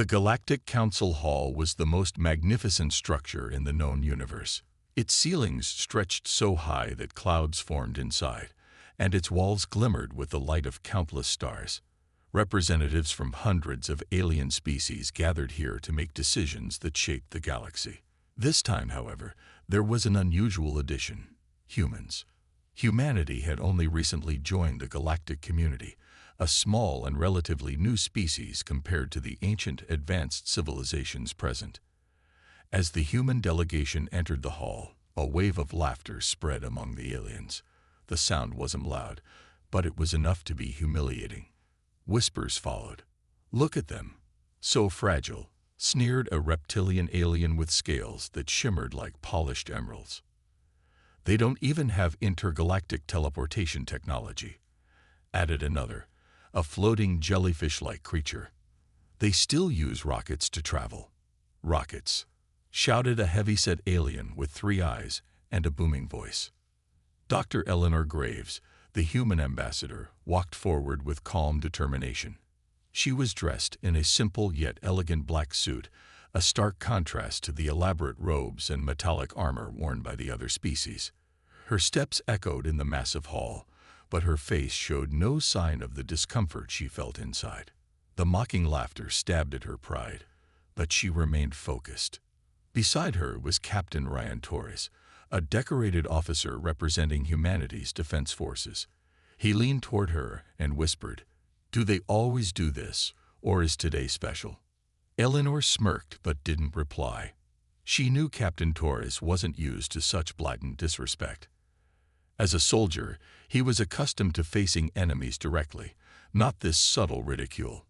The Galactic Council Hall was the most magnificent structure in the known universe. Its ceilings stretched so high that clouds formed inside, and its walls glimmered with the light of countless stars. Representatives from hundreds of alien species gathered here to make decisions that shaped the galaxy. This time, however, there was an unusual addition: humans. Humanity had only recently joined the galactic community, a small and relatively new species compared to the ancient advanced civilizations present. As the human delegation entered the hall, a wave of laughter spread among the aliens. The sound wasn't loud, but it was enough to be humiliating. Whispers followed. "Look at them. So fragile," sneered a reptilian alien with scales that shimmered like polished emeralds. "They don't even have intergalactic teleportation technology," added another, a floating jellyfish-like creature. "They still use rockets to travel." "Rockets," shouted a heavy-set alien with 3 eyes and a booming voice. Dr. Eleanor Graves, the human ambassador, walked forward with calm determination. She was dressed in a simple yet elegant black suit, a stark contrast to the elaborate robes and metallic armor worn by the other species. Her steps echoed in the massive hall, but her face showed no sign of the discomfort she felt inside. The mocking laughter stabbed at her pride, but she remained focused. Beside her was Captain Ryan Torres, a decorated officer representing humanity's defense forces. He leaned toward her and whispered, "Do they always do this, or is today special?" Eleanor smirked but didn't reply. She knew Captain Torres wasn't used to such blatant disrespect. As a soldier, he was accustomed to facing enemies directly, not this subtle ridicule.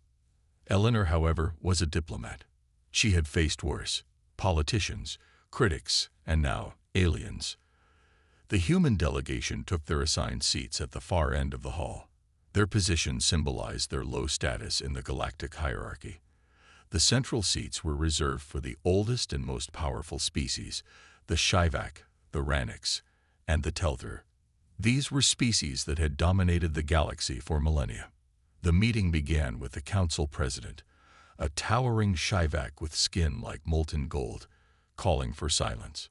Eleanor, however, was a diplomat. She had faced worse: politicians, critics, and now aliens. The human delegation took their assigned seats at the far end of the hall. Their position symbolized their low status in the galactic hierarchy. The central seats were reserved for the oldest and most powerful species: the SciFi, the Ranix, and the Telther. These were species that had dominated the galaxy for millennia. The meeting began with the council president, a towering SciFi with skin like molten gold, calling for silence.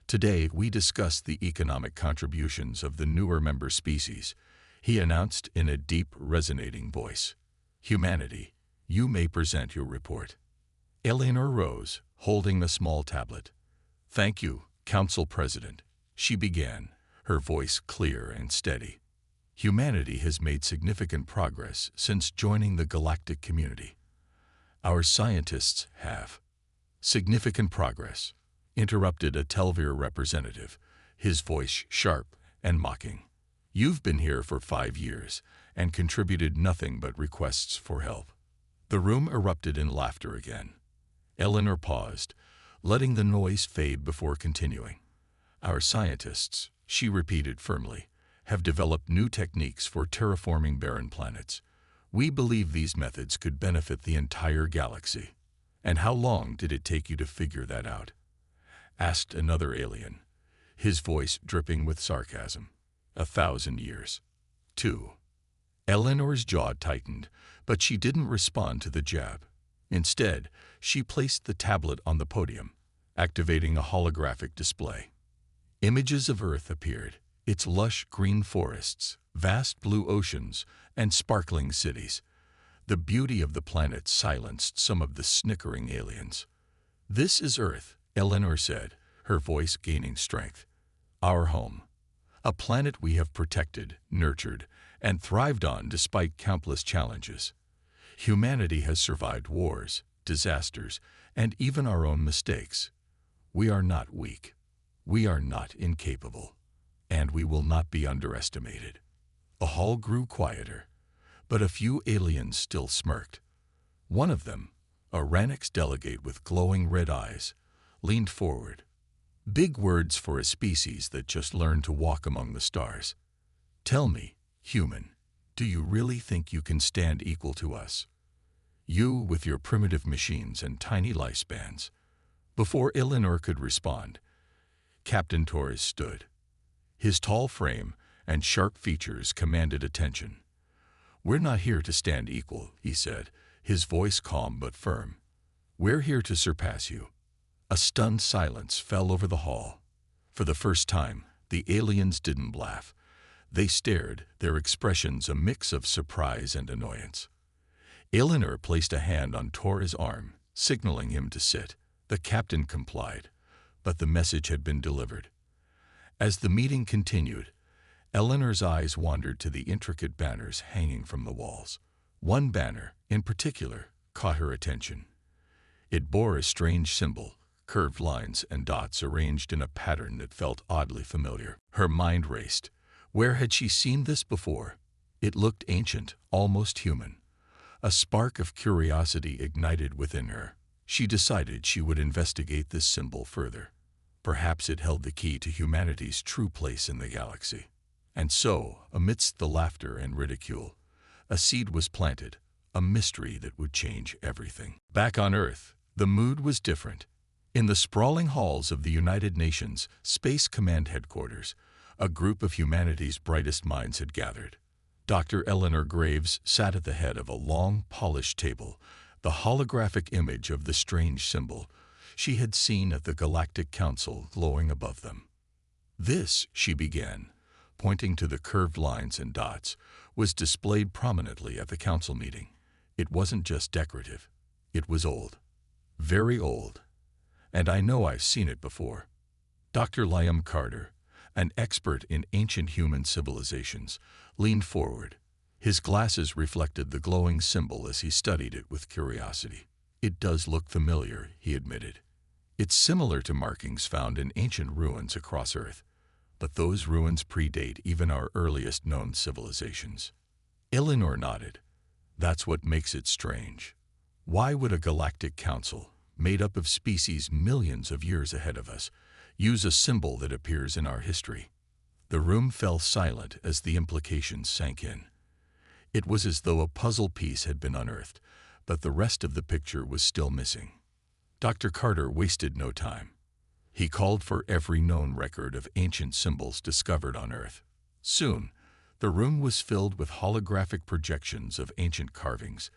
"Today we discuss the economic contributions of the newer member species," he announced in a deep, resonating voice. "Humanity, you may present your report." Eleanor rose, holding a small tablet. "Thank you, Council President," she began, her voice clear and steady. "Humanity has made significant progress since joining the galactic community. Our scientists have." "Significant progress," interrupted a Telvir representative, his voice sharp and mocking. "You've been here for 5 years and contributed nothing but requests for help." The room erupted in laughter again. Eleanor paused, letting the noise fade before continuing. "Our scientists," she repeated firmly, "have developed new techniques for terraforming barren planets. We believe these methods could benefit the entire galaxy." "And how long did it take you to figure that out?" asked another alien, his voice dripping with sarcasm. "1,000 years. 2. Eleanor's jaw tightened, but she didn't respond to the jab. Instead, she placed the tablet on the podium, activating a holographic display. Images of Earth appeared, its lush green forests, vast blue oceans, and sparkling cities. The beauty of the planet silenced some of the snickering aliens. "This is Earth," Eleanor said, her voice gaining strength. "Our home. A planet we have protected, nurtured, and thrived on despite countless challenges. Humanity has survived wars, disasters, and even our own mistakes. We are not weak. We are not incapable. And we will not be underestimated." The hall grew quieter, but a few aliens still smirked. One of them, a Ranix delegate with glowing red eyes, leaned forward. Big words for a species that just learned to walk among the stars. "Tell me, human, do you really think you can stand equal to us? You with your primitive machines and tiny lifespans." Before Eleanor could respond, Captain Torres stood. His tall frame and sharp features commanded attention. "We're not here to stand equal," he said, his voice calm but firm. "We're here to surpass you." A stunned silence fell over the hall. For the first time, the aliens didn't laugh. They stared, their expressions a mix of surprise and annoyance. Eleanor placed a hand on Tor's arm, signaling him to sit. The captain complied, but the message had been delivered. As the meeting continued, Eleanor's eyes wandered to the intricate banners hanging from the walls. One banner, in particular, caught her attention. It bore a strange symbol, curved lines and dots arranged in a pattern that felt oddly familiar. Her mind raced. Where had she seen this before? It looked ancient, almost human. A spark of curiosity ignited within her. She decided she would investigate this symbol further. Perhaps it held the key to humanity's true place in the galaxy. And so, amidst the laughter and ridicule, a seed was planted, a mystery that would change everything. Back on Earth, the mood was different. In the sprawling halls of the United Nations Space Command Headquarters, a group of humanity's brightest minds had gathered. Dr. Eleanor Graves sat at the head of a long, polished table, the holographic image of the strange symbol she had seen at the Galactic Council glowing above them. "This," she began, pointing to the curved lines and dots, was displayed prominently at the council meeting. It wasn't just decorative. It was old. Very old. And I know I've seen it before. Dr. Liam Carter, an expert in ancient human civilizations, leaned forward. His glasses reflected the glowing symbol as he studied it with curiosity. "It does look familiar," he admitted. "It's similar to markings found in ancient ruins across Earth, but those ruins predate even our earliest known civilizations." Eleanor nodded. "That's what makes it strange. Why would a galactic council, made up of species millions of years ahead of us, use a symbol that appears in our history?" The room fell silent as the implications sank in. It was as though a puzzle piece had been unearthed, but the rest of the picture was still missing. Dr. Carter wasted no time. He called for every known record of ancient symbols discovered on Earth. Soon, the room was filled with holographic projections of ancient carvings,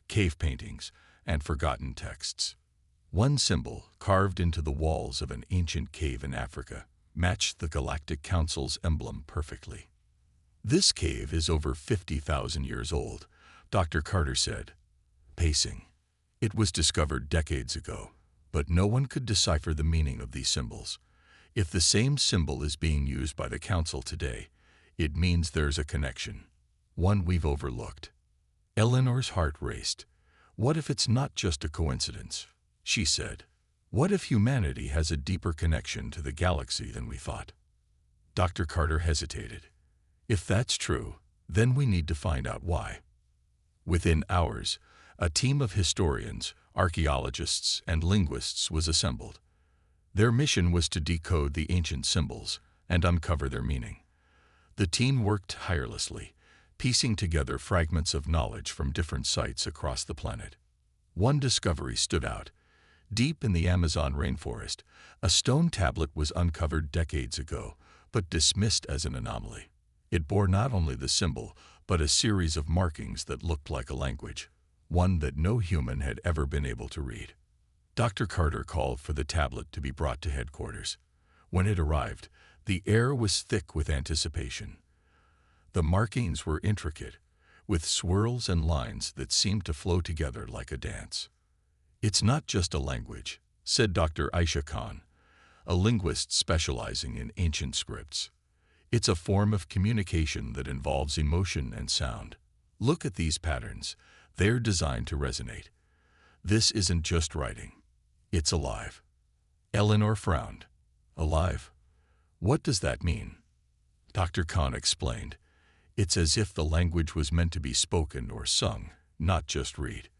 cave paintings, and forgotten texts. One symbol, carved into the walls of an ancient cave in Africa, matched the Galactic Council's emblem perfectly. "This cave is over 50,000 years old," Dr. Carter said, pacing. "It was discovered decades ago, but no one could decipher the meaning of these symbols. If the same symbol is being used by the Council today, it means there's a connection, one we've overlooked." Eleanor's heart raced. "What if it's not just a coincidence?" she said. "What if humanity has a deeper connection to the galaxy than we thought?" Dr. Carter hesitated. "If that's true, then we need to find out why." Within hours, a team of historians, archaeologists, and linguists was assembled. Their mission was to decode the ancient symbols and uncover their meaning. The team worked tirelessly, piecing together fragments of knowledge from different sites across the planet. One discovery stood out. Deep in the Amazon rainforest, a stone tablet was uncovered decades ago, but dismissed as an anomaly. It bore not only the symbol, but a series of markings that looked like a language, one that no human had ever been able to read. Dr. Carter called for the tablet to be brought to headquarters. When it arrived, the air was thick with anticipation. The markings were intricate, with swirls and lines that seemed to flow together like a dance. "It's not just a language," said Dr. Aisha Khan, a linguist specializing in ancient scripts. "It's a form of communication that involves emotion and sound. Look at these patterns. They're designed to resonate. This isn't just writing. It's alive." Eleanor frowned. "Alive? What does that mean?" Dr. Khan explained. "It's as if the language was meant to be spoken or sung, not just read.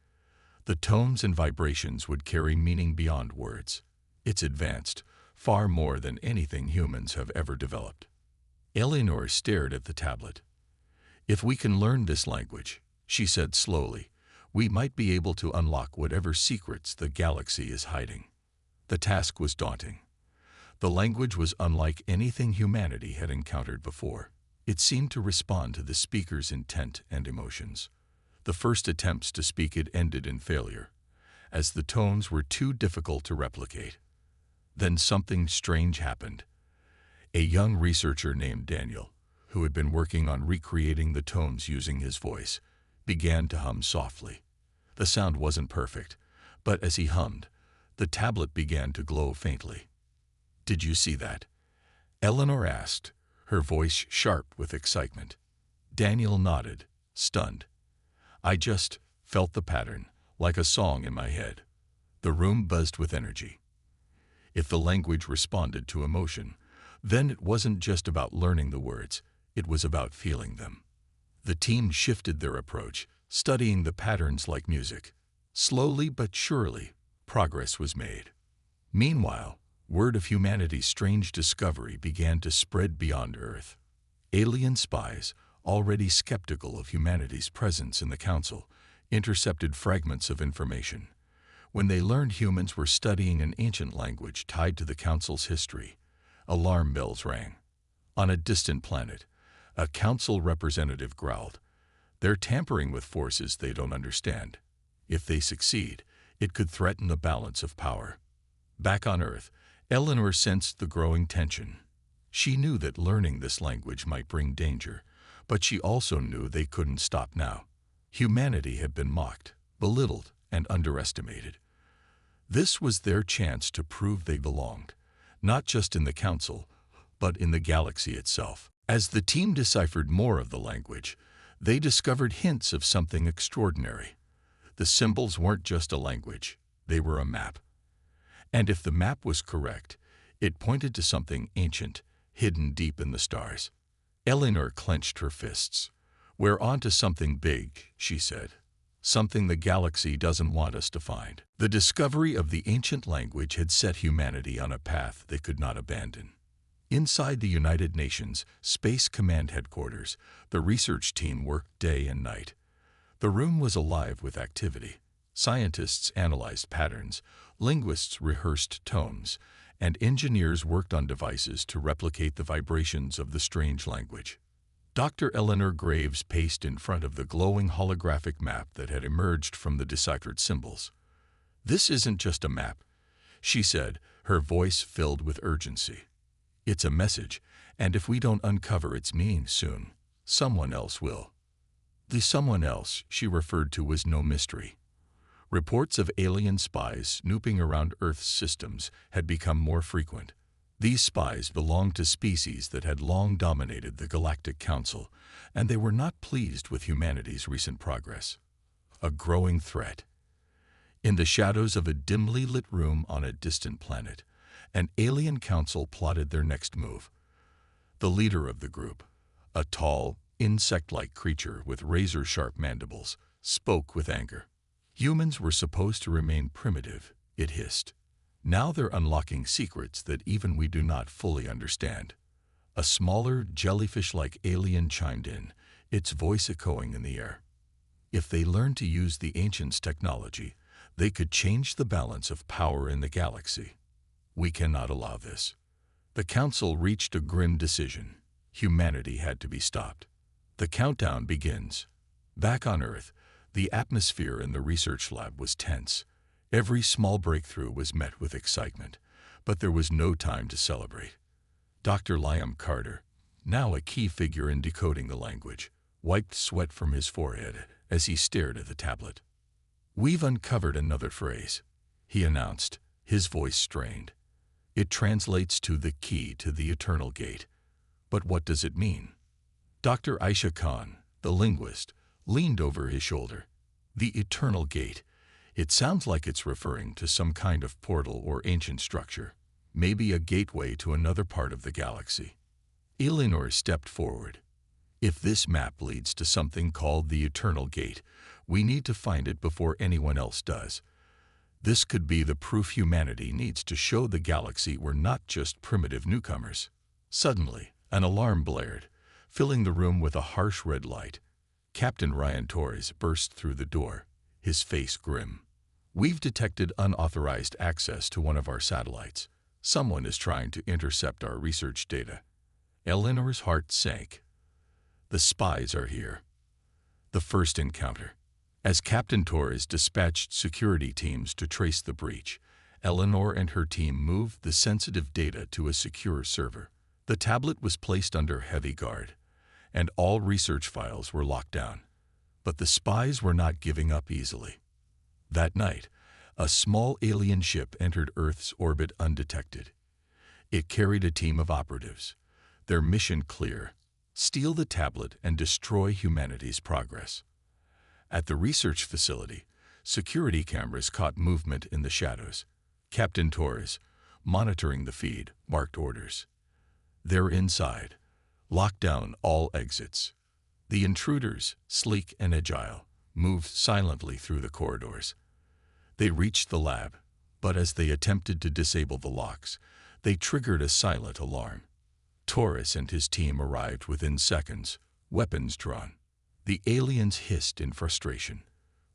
The tones and vibrations would carry meaning beyond words. It's advanced, far more than anything humans have ever developed." Eleanor stared at the tablet. "If we can learn this language," she said slowly, "we might be able to unlock whatever secrets the galaxy is hiding." The task was daunting. The language was unlike anything humanity had encountered before. It seemed to respond to the speaker's intent and emotions. The first attempts to speak it ended in failure, as the tones were too difficult to replicate. Then something strange happened. A young researcher named Daniel, who had been working on recreating the tones using his voice, began to hum softly. The sound wasn't perfect, but as he hummed, the tablet began to glow faintly. "Did you see that?" Eleanor asked, her voice sharp with excitement. Daniel nodded, stunned. "I just felt the pattern, like a song in my head." The room buzzed with energy. If the language responded to emotion, then it wasn't just about learning the words, it was about feeling them. The team shifted their approach, studying the patterns like music. Slowly but surely, progress was made. Meanwhile, word of humanity's strange discovery began to spread beyond Earth. Alien spies, already skeptical of humanity's presence in the Council, intercepted fragments of information. When they learned humans were studying an ancient language tied to the Council's history, alarm bells rang. On a distant planet, a Council representative growled, "They're tampering with forces they don't understand. If they succeed, it could threaten the balance of power." Back on Earth, Eleanor sensed the growing tension. She knew that learning this language might bring danger, but she also knew they couldn't stop now. Humanity had been mocked, belittled, and underestimated. This was their chance to prove they belonged, not just in the Council, but in the galaxy itself. As the team deciphered more of the language, they discovered hints of something extraordinary. The symbols weren't just a language, they were a map. And if the map was correct, it pointed to something ancient, hidden deep in the stars. Eleanor clenched her fists. "We're onto something big," she said. "Something the galaxy doesn't want us to find." The discovery of the ancient language had set humanity on a path they could not abandon. Inside the United Nations Space Command Headquarters, the research team worked day and night. The room was alive with activity. Scientists analyzed patterns, linguists rehearsed tones, and engineers worked on devices to replicate the vibrations of the strange language. Dr. Eleanor Graves paced in front of the glowing holographic map that had emerged from the deciphered symbols. "This isn't just a map," she said, her voice filled with urgency. "It's a message, and if we don't uncover its meaning soon, someone else will." The someone else she referred to was no mystery. Reports of alien spies snooping around Earth's systems had become more frequent. These spies belonged to species that had long dominated the Galactic Council, and they were not pleased with humanity's recent progress. A growing threat. In the shadows of a dimly lit room on a distant planet, an alien council plotted their next move. The leader of the group, a tall, insect-like creature with razor-sharp mandibles, spoke with anger. "Humans were supposed to remain primitive," it hissed. "Now they're unlocking secrets that even we do not fully understand." A smaller, jellyfish-like alien chimed in, its voice echoing in the air. "If they learn to use the ancients' technology, they could change the balance of power in the galaxy. We cannot allow this." The Council reached a grim decision. Humanity had to be stopped. The countdown begins. Back on Earth, the atmosphere in the research lab was tense. Every small breakthrough was met with excitement, but there was no time to celebrate. Dr. Liam Carter, now a key figure in decoding the language, wiped sweat from his forehead as he stared at the tablet. "We've uncovered another phrase," he announced, his voice strained. "It translates to the key to the eternal gate. But what does it mean?" Dr. Aisha Khan, the linguist, leaned over his shoulder. "The eternal gate. It sounds like it's referring to some kind of portal or ancient structure, maybe a gateway to another part of the galaxy." Eleanor stepped forward. "If this map leads to something called the eternal gate, we need to find it before anyone else does. This could be the proof humanity needs to show the galaxy we're not just primitive newcomers." Suddenly, an alarm blared, filling the room with a harsh red light. Captain Ryan Torres burst through the door, his face grim. "We've detected unauthorized access to one of our satellites. Someone is trying to intercept our research data." Eleanor's heart sank. "The spies are here." The first encounter. As Captain Torres dispatched security teams to trace the breach, Eleanor and her team moved the sensitive data to a secure server. The tablet was placed under heavy guard, and all research files were locked down. But the spies were not giving up easily. That night, a small alien ship entered Earth's orbit undetected. It carried a team of operatives. Their mission clear: steal the tablet and destroy humanity's progress. At the research facility, security cameras caught movement in the shadows. Captain Torres, monitoring the feed, barked orders. They're inside. Lock down all exits. The intruders, sleek and agile, moved silently through the corridors. They reached the lab, but as they attempted to disable the locks, they triggered a silent alarm. Torres and his team arrived within seconds, weapons drawn. The aliens hissed in frustration.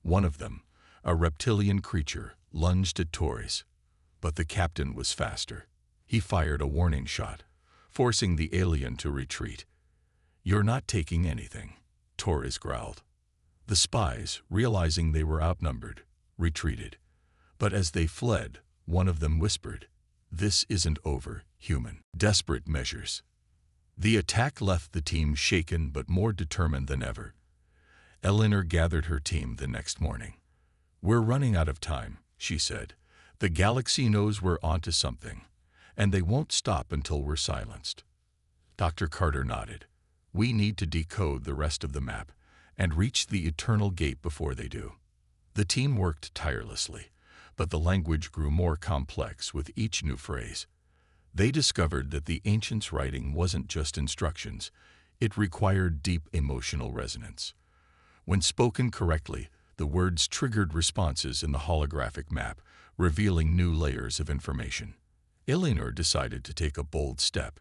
One of them, a reptilian creature, lunged at Torres. But the captain was faster. He fired a warning shot, forcing the alien to retreat. "You're not taking anything," Torres growled. The spies, realizing they were outnumbered, retreated. But as they fled, one of them whispered, "This isn't over, human." Desperate measures. The attack left the team shaken but more determined than ever. Eleanor gathered her team the next morning. "We're running out of time," she said. "The galaxy knows we're onto something, and they won't stop until we're silenced." Dr. Carter nodded. "We need to decode the rest of the map and reach the Eternal Gate before they do." The team worked tirelessly, but the language grew more complex with each new phrase. They discovered that the ancients' writing wasn't just instructions, it required deep emotional resonance. When spoken correctly, the words triggered responses in the holographic map, revealing new layers of information. Eleanor decided to take a bold step.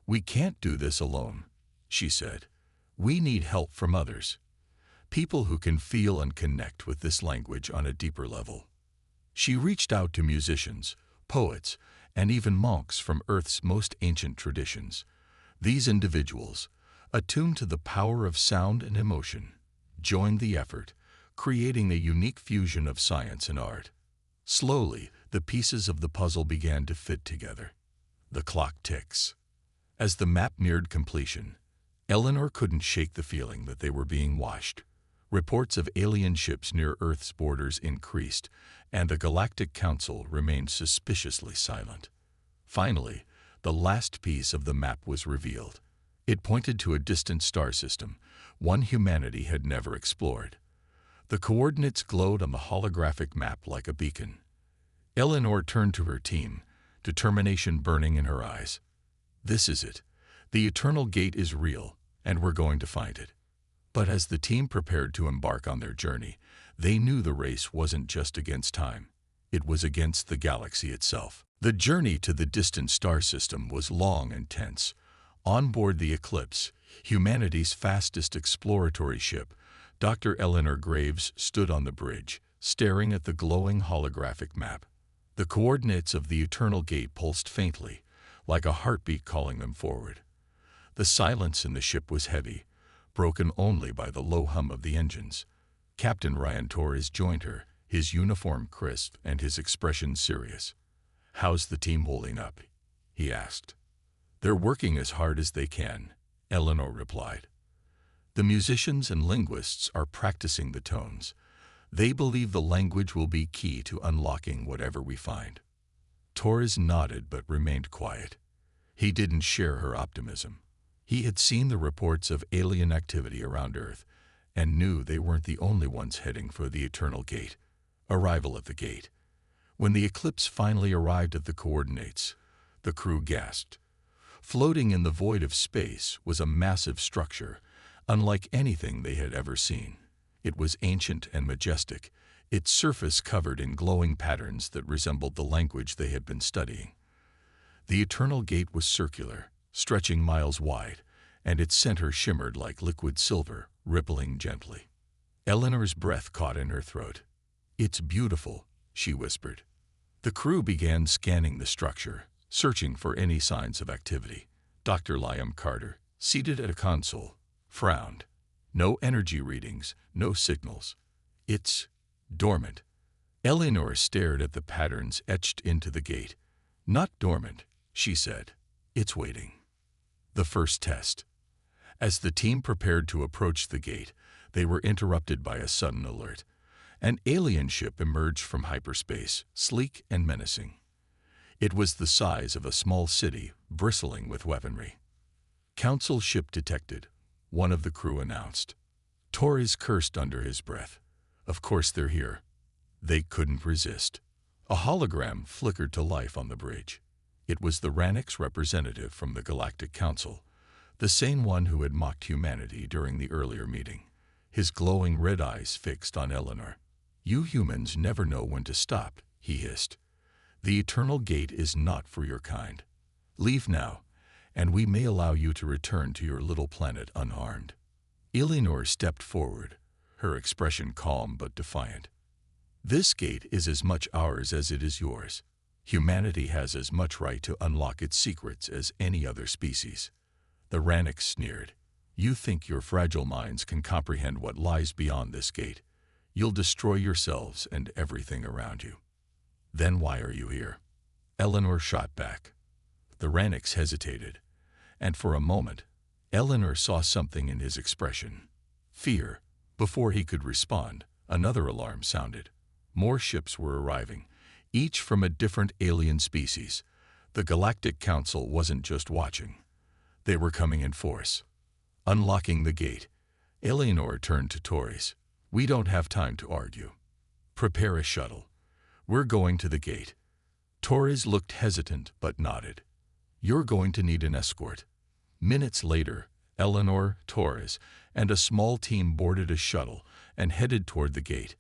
"We can't do this alone," she said. "We need help from others. People who can feel and connect with this language on a deeper level." She reached out to musicians, poets, and even monks from Earth's most ancient traditions. These individuals, attuned to the power of sound and emotion, joined the effort, creating a unique fusion of science and art. Slowly, the pieces of the puzzle began to fit together. The clock ticks. As the map neared completion, Eleanor couldn't shake the feeling that they were being watched. Reports of alien ships near Earth's borders increased, and the Galactic Council remained suspiciously silent. Finally, the last piece of the map was revealed. It pointed to a distant star system, one humanity had never explored. The coordinates glowed on the holographic map like a beacon. Eleanor turned to her team, determination burning in her eyes. "This is it. The Eternal Gate is real, and we're going to find it." But as the team prepared to embark on their journey, they knew the race wasn't just against time. It was against the galaxy itself. The journey to the distant star system was long and tense. On board the Eclipse, humanity's fastest exploratory ship, Dr. Eleanor Graves stood on the bridge, staring at the glowing holographic map. The coordinates of the Eternal Gate pulsed faintly, like a heartbeat calling them forward. The silence in the ship was heavy, broken only by the low hum of the engines. Captain Ryan Torres joined her, his uniform crisp and his expression serious. "How's the team holding up?" he asked. "They're working as hard as they can," Eleanor replied. "The musicians and linguists are practicing the tones. They believe the language will be key to unlocking whatever we find." Torres nodded but remained quiet. He didn't share her optimism. He had seen the reports of alien activity around Earth and knew they weren't the only ones heading for the Eternal Gate. Arrival at the gate. When the Eclipse finally arrived at the coordinates, the crew gasped. Floating in the void of space was a massive structure, unlike anything they had ever seen. It was ancient and majestic, its surface covered in glowing patterns that resembled the language they had been studying. The Eternal Gate was circular, stretching miles wide, and its center shimmered like liquid silver, rippling gently. Eleanor's breath caught in her throat. "It's beautiful," she whispered. The crew began scanning the structure, searching for any signs of activity. Dr. Liam Carter, seated at a console, frowned. No energy readings, no signals. It's dormant. Eleanor stared at the patterns etched into the gate. Not dormant, she said. It's waiting. The first test. As the team prepared to approach the gate, they were interrupted by a sudden alert. An alien ship emerged from hyperspace, sleek and menacing. It was the size of a small city, bristling with weaponry. "Council ship detected," one of the crew announced. Torres cursed under his breath. Of course they're here. They couldn't resist. A hologram flickered to life on the bridge. It was the Ranix representative from the Galactic Council, the same one who had mocked humanity during the earlier meeting, his glowing red eyes fixed on Eleanor. "You humans never know when to stop," he hissed. "The Eternal Gate is not for your kind. Leave now, and we may allow you to return to your little planet unharmed." Eleanor stepped forward, her expression calm but defiant. "This gate is as much ours as it is yours. Humanity has as much right to unlock its secrets as any other species." The Ranix sneered. "You think your fragile minds can comprehend what lies beyond this gate? You'll destroy yourselves and everything around you." "Then why are you here?" Eleanor shot back. The Ranix hesitated, and for a moment, Eleanor saw something in his expression. Fear. Before he could respond, another alarm sounded. More ships were arriving, each from a different alien species. The Galactic Council wasn't just watching. They were coming in force. Unlocking the gate, Eleanor turned to Torres. "We don't have time to argue. Prepare a shuttle. We're going to the gate." Torres looked hesitant but nodded. "You're going to need an escort." Minutes later, Eleanor, Torres, and a small team boarded a shuttle and headed toward the gate.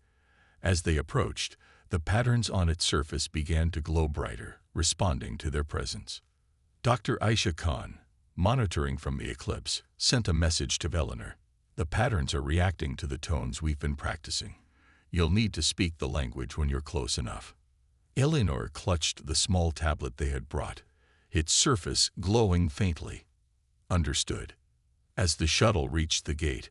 As they approached, the patterns on its surface began to glow brighter, responding to their presence. Dr. Aisha Khan, monitoring from the eclipse, sent a message to Eleanor. "The patterns are reacting to the tones we've been practicing. You'll need to speak the language when you're close enough." Eleanor clutched the small tablet they had brought, its surface glowing faintly. "Understood." As the shuttle reached the gate,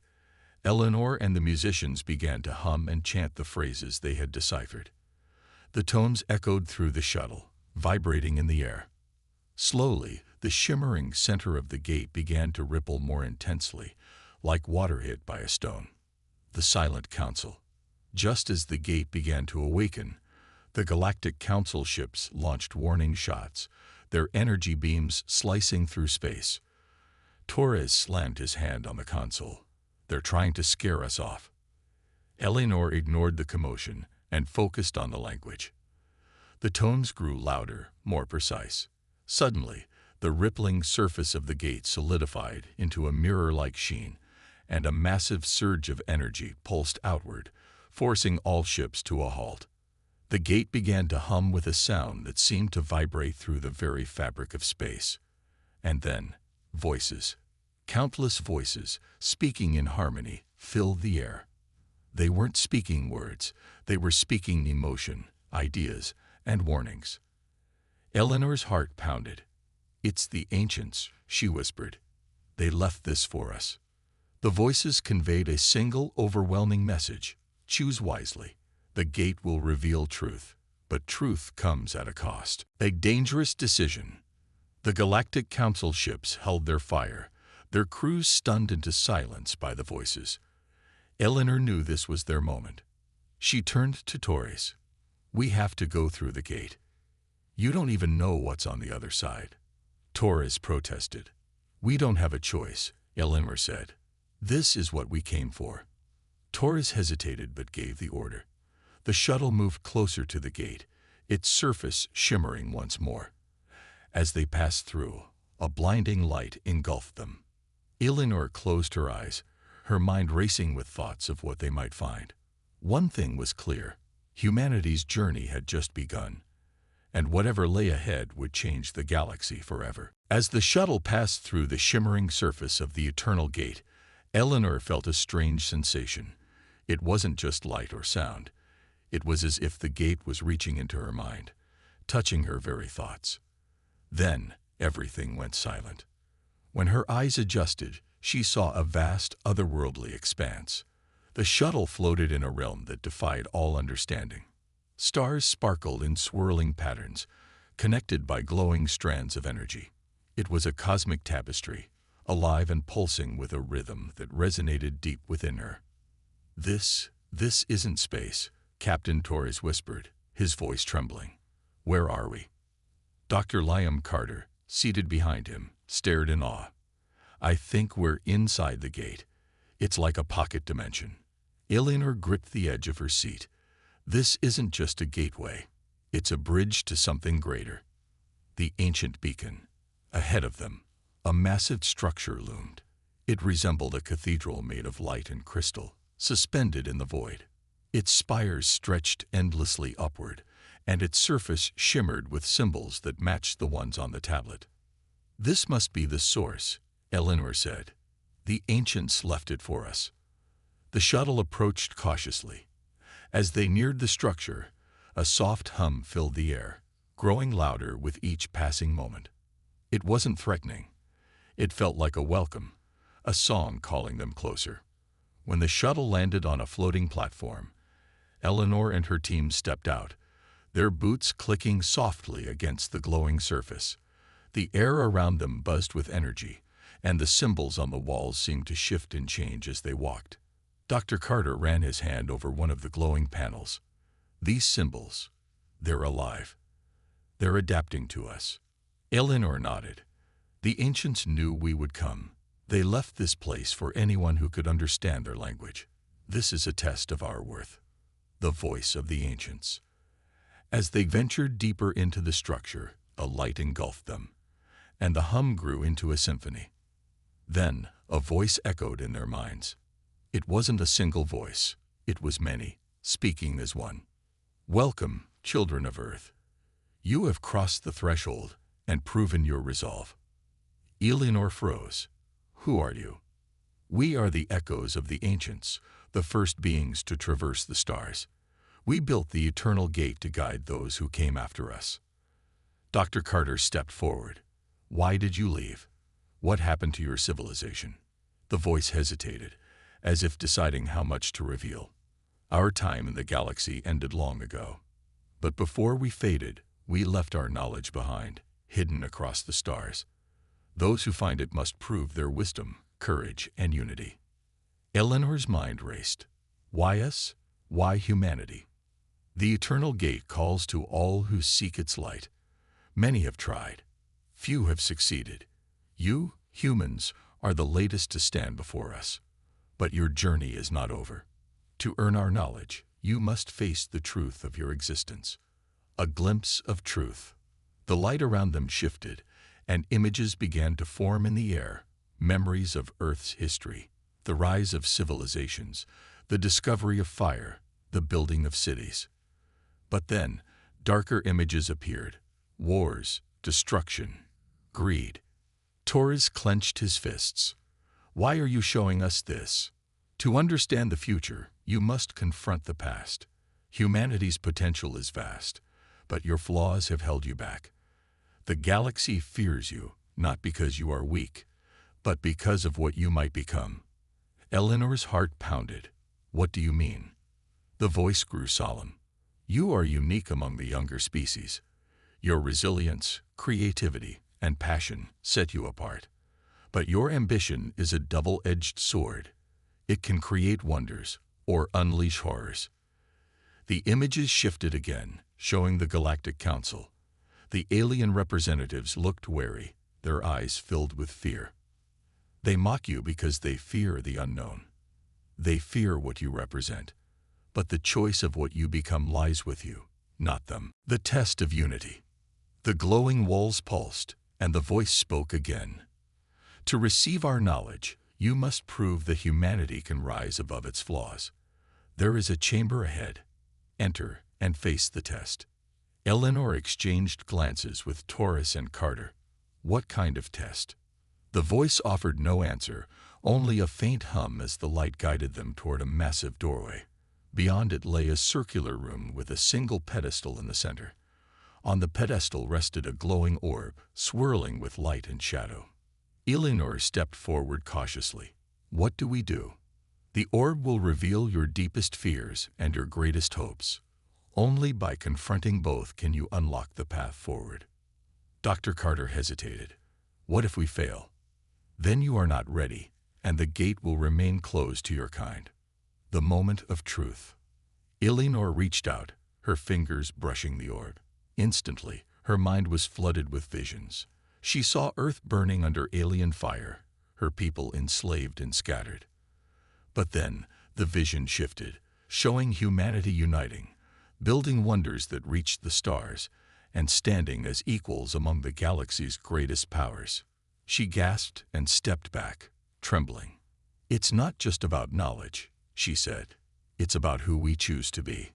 Eleanor and the musicians began to hum and chant the phrases they had deciphered. The tones echoed through the shuttle, vibrating in the air. Slowly, the shimmering center of the gate began to ripple more intensely, like water hit by a stone. The Silent Council. Just as the gate began to awaken, the Galactic Council ships launched warning shots, their energy beams slicing through space. Torres slammed his hand on the console. "They're trying to scare us off." Eleanor ignored the commotion and focused on the language. The tones grew louder, more precise. Suddenly, the rippling surface of the gate solidified into a mirror-like sheen, and a massive surge of energy pulsed outward, forcing all ships to a halt. The gate began to hum with a sound that seemed to vibrate through the very fabric of space. And then, voices. Countless voices, speaking in harmony, filled the air. They weren't speaking words, they were speaking emotion, ideas, and warnings. Eleanor's heart pounded. "It's the ancients," she whispered. "They left this for us." The voices conveyed a single, overwhelming message. Choose wisely. The gate will reveal truth, but truth comes at a cost. A dangerous decision. The Galactic Council ships held their fire, their crews stunned into silence by the voices. Eleanor knew this was their moment. She turned to Torres. "We have to go through the gate. You don't even know what's on the other side." Torres protested. "We don't have a choice," Eleanor said. "This is what we came for." Torres hesitated but gave the order. The shuttle moved closer to the gate, its surface shimmering once more. As they passed through, a blinding light engulfed them. Eleanor closed her eyes, her mind racing with thoughts of what they might find. One thing was clear: humanity's journey had just begun, and whatever lay ahead would change the galaxy forever. As the shuttle passed through the shimmering surface of the Eternal Gate, Eleanor felt a strange sensation. It wasn't just light or sound. It was as if the gate was reaching into her mind, touching her very thoughts. Then everything went silent. When her eyes adjusted, she saw a vast, otherworldly expanse. The shuttle floated in a realm that defied all understanding. Stars sparkled in swirling patterns, connected by glowing strands of energy. It was a cosmic tapestry, alive and pulsing with a rhythm that resonated deep within her. This isn't space," Captain Torres whispered, his voice trembling. "Where are we?" Dr. Liam Carter, seated behind him, stared in awe. "I think we're inside the gate. It's like a pocket dimension." Eleanor gripped the edge of her seat. "This isn't just a gateway. It's a bridge to something greater." The ancient beacon. Ahead of them, a massive structure loomed. It resembled a cathedral made of light and crystal, suspended in the void. Its spires stretched endlessly upward, and its surface shimmered with symbols that matched the ones on the tablet. "This must be the source," Eleanor said. "The ancients left it for us." The shuttle approached cautiously. As they neared the structure, a soft hum filled the air, growing louder with each passing moment. It wasn't threatening. It felt like a welcome, a song calling them closer. When the shuttle landed on a floating platform, Eleanor and her team stepped out, their boots clicking softly against the glowing surface. The air around them buzzed with energy, and the symbols on the walls seemed to shift and change as they walked. Dr. Carter ran his hand over one of the glowing panels. "These symbols, they're alive. They're adapting to us." Eleanor nodded. "The ancients knew we would come. They left this place for anyone who could understand their language. This is a test of our worth." The voice of the ancients. As they ventured deeper into the structure, a light engulfed them, and the hum grew into a symphony. Then a voice echoed in their minds. It wasn't a single voice. It was many, speaking as one. "Welcome, children of Earth. You have crossed the threshold and proven your resolve." Eleanor froze. "Who are you?" "We are the echoes of the ancients, the first beings to traverse the stars. We built the eternal gate to guide those who came after us." Dr. Carter stepped forward. "Why did you leave? What happened to your civilization?" The voice hesitated, as if deciding how much to reveal. "Our time in the galaxy ended long ago. But before we faded, we left our knowledge behind, hidden across the stars. Those who find it must prove their wisdom, courage, and unity." Eleanor's mind raced. Why us? Why humanity? The eternal gate calls to all who seek its light. Many have tried. Few have succeeded. You, humans, are the latest to stand before us. But your journey is not over. To earn our knowledge, you must face the truth of your existence. A glimpse of truth. The light around them shifted, and images began to form in the air, memories of Earth's history, the rise of civilizations, the discovery of fire, the building of cities. But then, darker images appeared. Wars, destruction, greed. Torres clenched his fists. "Why are you showing us this? To understand the future, you must confront the past. Humanity's potential is vast, but your flaws have held you back. The galaxy fears you, not because you are weak, but because of what you might become." Eleanor's heart pounded. "What do you mean?" The voice grew solemn. "You are unique among the younger species. Your resilience, creativity, and passion set you apart. But your ambition is a double-edged sword. It can create wonders or unleash horrors." The images shifted again, showing the Galactic Council. The alien representatives looked wary, their eyes filled with fear. "They mock you because they fear the unknown. They fear what you represent. But the choice of what you become lies with you, not them." The test of unity. The glowing walls pulsed, and the voice spoke again. "To receive our knowledge, you must prove that humanity can rise above its flaws. There is a chamber ahead. Enter and face the test." Eleanor exchanged glances with Torres and Carter. What kind of test? The voice offered no answer, only a faint hum as the light guided them toward a massive doorway. Beyond it lay a circular room with a single pedestal in the center. On the pedestal rested a glowing orb, swirling with light and shadow. Eleanor stepped forward cautiously. "What do we do?" The orb will reveal your deepest fears and your greatest hopes. Only by confronting both can you unlock the path forward. Dr. Carter hesitated. What if we fail? Then you are not ready, and the gate will remain closed to your kind. The moment of truth. Eleanor reached out, her fingers brushing the orb. Instantly, her mind was flooded with visions. She saw Earth burning under alien fire, her people enslaved and scattered. But then, the vision shifted, showing humanity uniting, building wonders that reached the stars, and standing as equals among the galaxy's greatest powers. She gasped and stepped back, trembling. It's not just about knowledge, she said. It's about who we choose to be.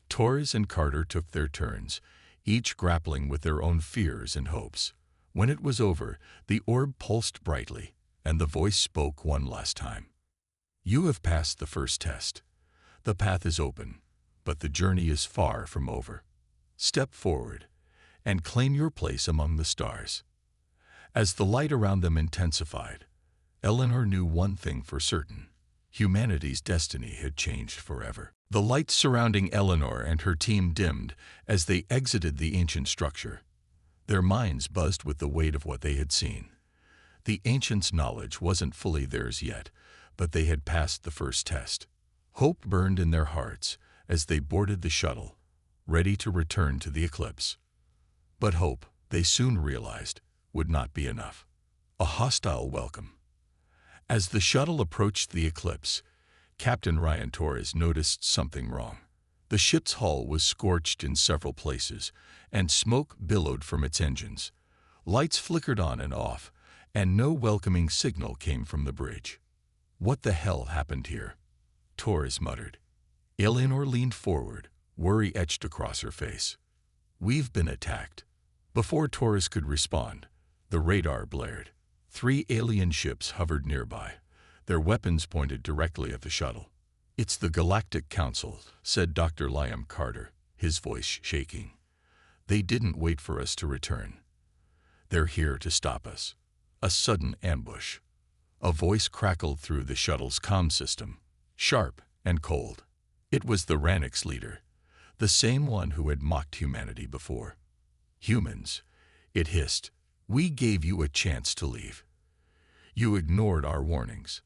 Torres and Carter took their turns, each grappling with their own fears and hopes. When it was over, the orb pulsed brightly, and the voice spoke one last time. You have passed the first test. The path is open, but the journey is far from over. Step forward and claim your place among the stars. As the light around them intensified, Eleanor knew one thing for certain. Humanity's destiny had changed forever. The lights surrounding Eleanor and her team dimmed as they exited the ancient structure. Their minds buzzed with the weight of what they had seen. The ancients' knowledge wasn't fully theirs yet, but they had passed the first test. Hope burned in their hearts as they boarded the shuttle, ready to return to the eclipse. But hope, they soon realized, would not be enough. A hostile welcome. As the shuttle approached the eclipse, Captain Ryan Torres noticed something wrong. The ship's hull was scorched in several places, and smoke billowed from its engines. Lights flickered on and off, and no welcoming signal came from the bridge. What the hell happened here? Torres muttered. Eleanor leaned forward, worry etched across her face. We've been attacked. Before Torres could respond, the radar blared. 3 alien ships hovered nearby, their weapons pointed directly at the shuttle. It's the Galactic Council, said Dr. Liam Carter, his voice shaking. They didn't wait for us to return. They're here to stop us. A sudden ambush. A voice crackled through the shuttle's comm system, sharp and cold. It was the Ranix leader, the same one who had mocked humanity before. Humans, it hissed, we gave you a chance to leave. You ignored our warnings.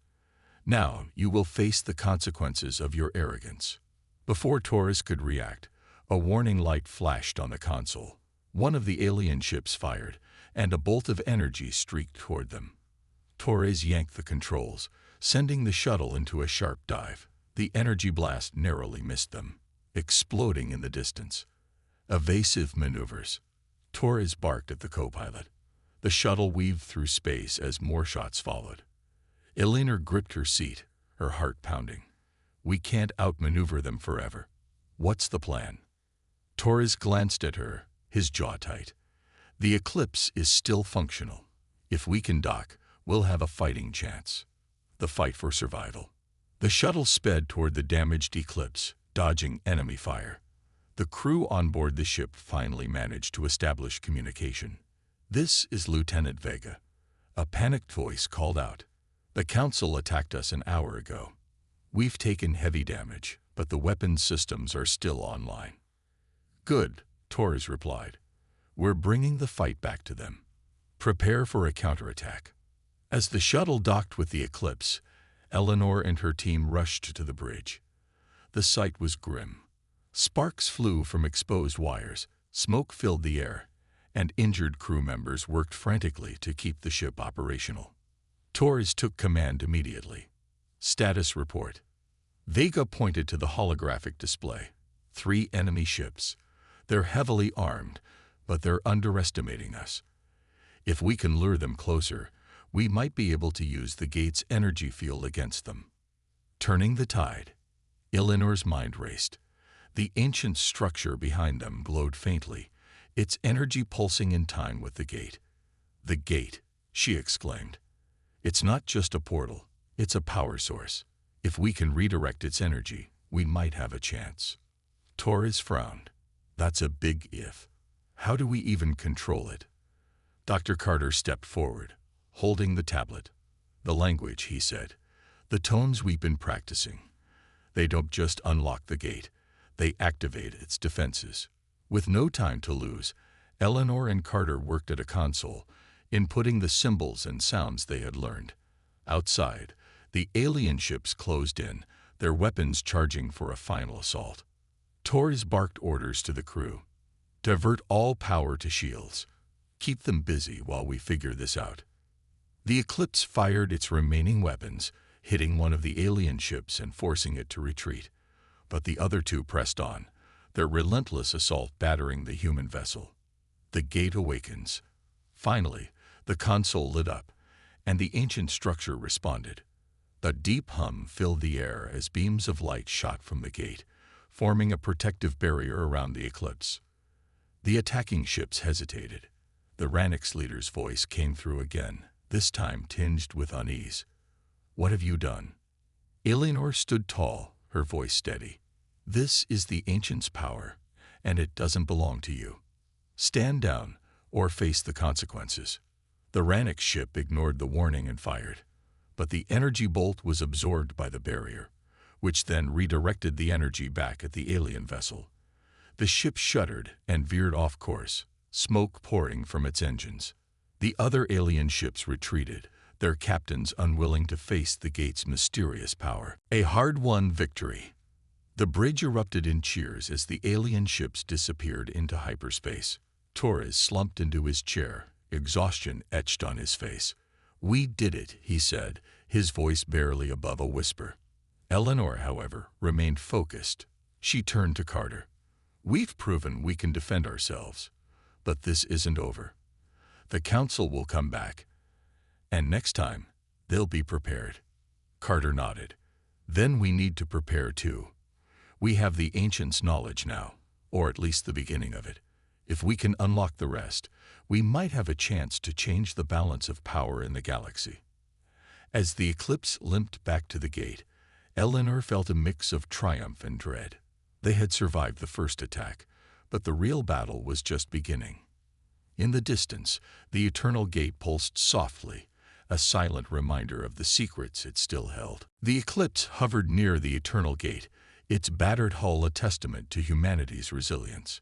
Now you will face the consequences of your arrogance. Before Torres could react, a warning light flashed on the console. One of the alien ships fired, and a bolt of energy streaked toward them. Torres yanked the controls, sending the shuttle into a sharp dive. The energy blast narrowly missed them, exploding in the distance. Evasive maneuvers. Torres barked at the co-pilot. The shuttle weaved through space as more shots followed. Eleanor gripped her seat, her heart pounding. We can't outmaneuver them forever. What's the plan? Torres glanced at her, his jaw tight. The eclipse is still functional. If we can dock, we'll have a fighting chance. The fight for survival. The shuttle sped toward the damaged eclipse, dodging enemy fire. The crew on board the ship finally managed to establish communication. This is Lieutenant Vega. A panicked voice called out. The Council attacked us an hour ago. We've taken heavy damage, but the weapons systems are still online. Good, Torres replied. We're bringing the fight back to them. Prepare for a counterattack. As the shuttle docked with the Eclipse, Eleanor and her team rushed to the bridge. The sight was grim. Sparks flew from exposed wires, smoke filled the air, and injured crew members worked frantically to keep the ship operational. Torres took command immediately. Status report. Vega pointed to the holographic display. 3 enemy ships. They're heavily armed, but they're underestimating us. If we can lure them closer, we might be able to use the gate's energy field against them. Turning the tide. Eleanor's mind raced. The ancient structure behind them glowed faintly, its energy pulsing in time with the gate. The gate, she exclaimed. It's not just a portal, it's a power source. If we can redirect its energy, we might have a chance. Torres frowned. That's a big if. How do we even control it? Dr. Carter stepped forward, holding the tablet. The language, he said. The tones we've been practicing. They don't just unlock the gate, they activate its defenses. With no time to lose, Eleanor and Carter worked at a console, inputting the symbols and sounds they had learned. Outside, the alien ships closed in, their weapons charging for a final assault. Torres barked orders to the crew. Divert all power to shields. Keep them busy while we figure this out. The Eclipse fired its remaining weapons, hitting one of the alien ships and forcing it to retreat. But the other two pressed on, their relentless assault battering the human vessel. The gate awakens. Finally, the console lit up, and the ancient structure responded. The deep hum filled the air as beams of light shot from the gate, forming a protective barrier around the Eclipse. The attacking ships hesitated. The Ranix leader's voice came through again, this time tinged with unease. "What have you done?" Eleanor stood tall, her voice steady. "This is the Ancient's power, and it doesn't belong to you. Stand down or face the consequences." The Ranix ship ignored the warning and fired, but the energy bolt was absorbed by the barrier, which then redirected the energy back at the alien vessel. The ship shuddered and veered off course, smoke pouring from its engines. The other alien ships retreated, their captains unwilling to face the gate's mysterious power. A hard-won victory. The bridge erupted in cheers as the alien ships disappeared into hyperspace. Torres slumped into his chair, exhaustion etched on his face. "We did it," he said, his voice barely above a whisper. Eleanor, however, remained focused. She turned to Carter. "We've proven we can defend ourselves, but this isn't over. The Council will come back, and next time, they'll be prepared." Carter nodded. "Then we need to prepare too. We have the Ancients' knowledge now, or at least the beginning of it. If we can unlock the rest, we might have a chance to change the balance of power in the galaxy." As the Eclipse limped back to the gate, Eleanor felt a mix of triumph and dread. They had survived the first attack, but the real battle was just beginning. In the distance, the Eternal Gate pulsed softly, a silent reminder of the secrets it still held. The Eclipse hovered near the Eternal Gate, its battered hull a testament to humanity's resilience.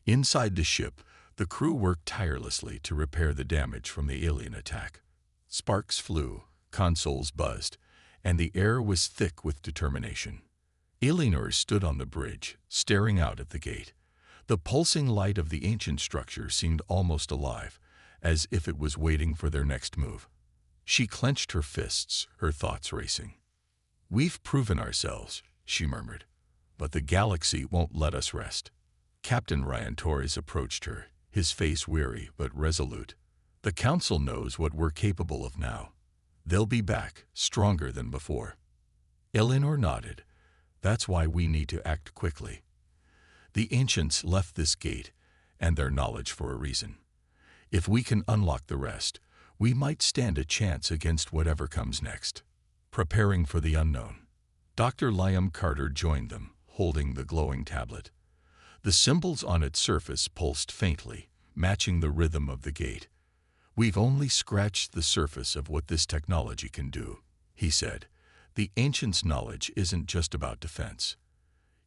Inside the ship, the crew worked tirelessly to repair the damage from the alien attack. Sparks flew, consoles buzzed, and the air was thick with determination. Eleanor stood on the bridge, staring out at the gate. The pulsing light of the ancient structure seemed almost alive, as if it was waiting for their next move. She clenched her fists, her thoughts racing. "We've proven ourselves," she murmured, "but the galaxy won't let us rest." Captain Ryan Torres approached her, his face weary but resolute. "The Council knows what we're capable of now. They'll be back, stronger than before." Eleanor nodded. "That's why we need to act quickly. The Ancients left this gate, and their knowledge for a reason. If we can unlock the rest, we might stand a chance against whatever comes next." Preparing for the unknown, Dr. Liam Carter joined them, holding the glowing tablet. The symbols on its surface pulsed faintly, matching the rhythm of the gate. "We've only scratched the surface of what this technology can do," he said. "The Ancients' knowledge isn't just about defense.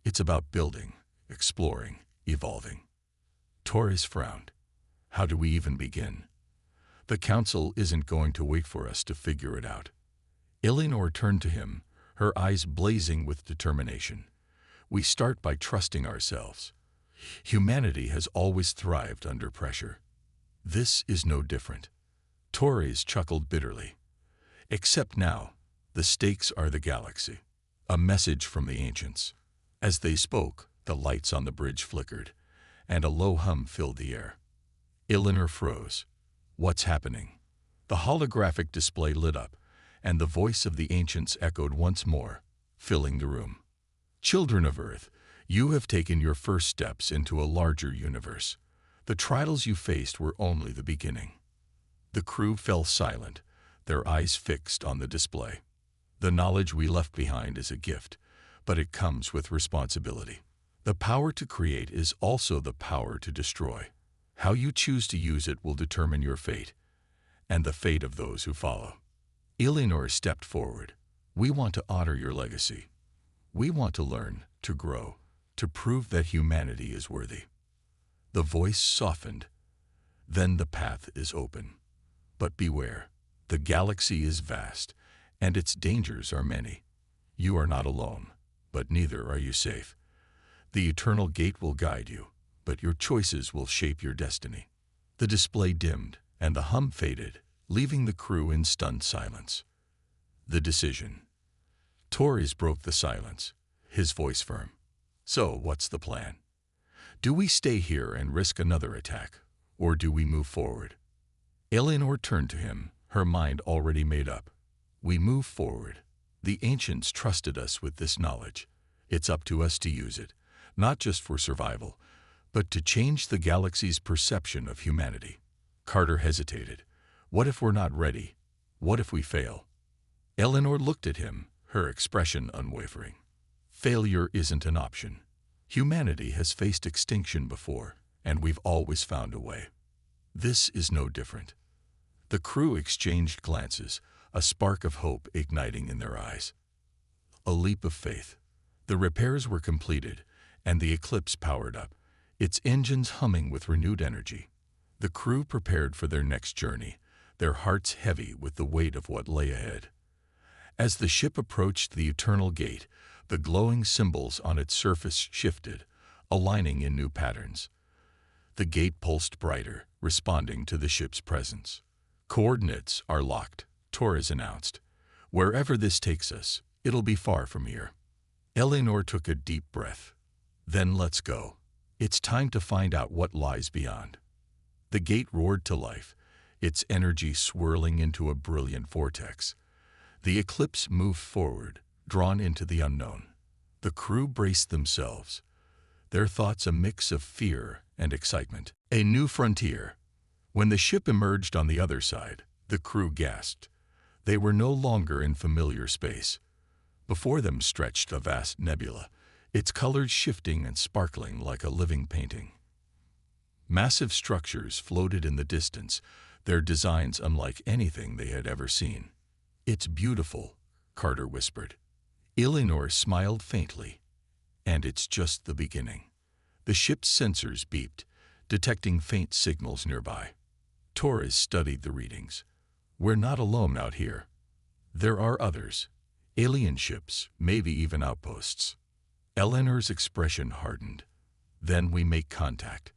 It's about building, exploring, evolving." Torres frowned. "How do we even begin? The Council isn't going to wait for us to figure it out." Eleanor turned to him, her eyes blazing with determination. "We start by trusting ourselves. Humanity has always thrived under pressure. This is no different." Torres chuckled bitterly. "Except now, the stakes are the galaxy. A message from the Ancients." As they spoke, the lights on the bridge flickered, and a low hum filled the air. Eleanor froze. "What's happening?" The holographic display lit up, and the voice of the Ancients echoed once more, filling the room. "Children of Earth, you have taken your first steps into a larger universe. The trials you faced were only the beginning." The crew fell silent, their eyes fixed on the display. "The knowledge we left behind is a gift, but it comes with responsibility. The power to create is also the power to destroy. How you choose to use it will determine your fate, and the fate of those who follow." Eleanor stepped forward. We want to honor your legacy. We want to learn, to grow, to prove that humanity is worthy." The voice softened. "Then the path is open. But beware, the galaxy is vast, and its dangers are many. You are not alone, but neither are you safe. The eternal gate will guide you, but your choices will shape your destiny." The display dimmed, and the hum faded, leaving the crew in stunned silence. The decision. Torres broke the silence, his voice firm. "So, what's the plan? Do we stay here and risk another attack, or do we move forward?" Eleanor turned to him, her mind already made up. "We move forward. The ancients trusted us with this knowledge. It's up to us to use it, not just for survival, but to change the galaxy's perception of humanity." Carter hesitated. "What if we're not ready? What if we fail?" Eleanor looked at him, her expression unwavering. "Failure isn't an option. Humanity has faced extinction before, and we've always found a way. This is no different." The crew exchanged glances, a spark of hope igniting in their eyes. A leap of faith. The repairs were completed, and the Eclipse powered up, its engines humming with renewed energy. The crew prepared for their next journey, their hearts heavy with the weight of what lay ahead. As the ship approached the Eternal Gate, the glowing symbols on its surface shifted, aligning in new patterns. The gate pulsed brighter, responding to the ship's presence. "Coordinates are locked," Torres announced. "Wherever this takes us, it'll be far from here." Eleanor took a deep breath. "Then let's go. It's time to find out what lies beyond." The gate roared to life, its energy swirling into a brilliant vortex. The Eclipse moved forward, drawn into the unknown. The crew braced themselves, their thoughts a mix of fear and excitement. A new frontier. When the ship emerged on the other side, the crew gasped. They were no longer in familiar space. Before them stretched a vast nebula, its colors shifting and sparkling like a living painting. Massive structures floated in the distance, their designs unlike anything they had ever seen. "It's beautiful," Carter whispered. Eleanor smiled faintly. "And it's just the beginning." The ship's sensors beeped, detecting faint signals nearby. Torres studied the readings. "We're not alone out here. There are others. Alien ships, maybe even outposts." Eleanor's expression hardened. "Then we make contact.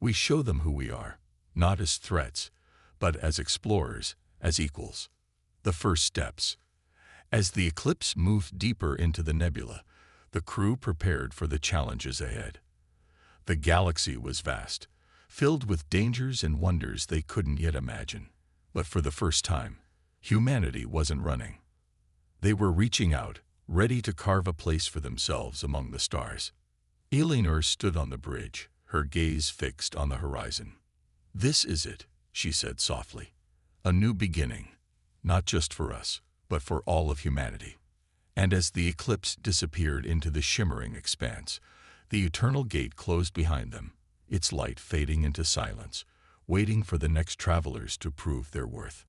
We show them who we are, not as threats, but as explorers, as equals." The first steps. As the Eclipse moved deeper into the nebula, the crew prepared for the challenges ahead. The galaxy was vast, filled with dangers and wonders they couldn't yet imagine. But for the first time, humanity wasn't running. They were reaching out, ready to carve a place for themselves among the stars. Eleanor stood on the bridge, her gaze fixed on the horizon. "This is it," she said softly. "A new beginning, not just for us, but for all of humanity." And as the Eclipse disappeared into the shimmering expanse, the Eternal Gate closed behind them, its light fading into silence, waiting for the next travelers to prove their worth.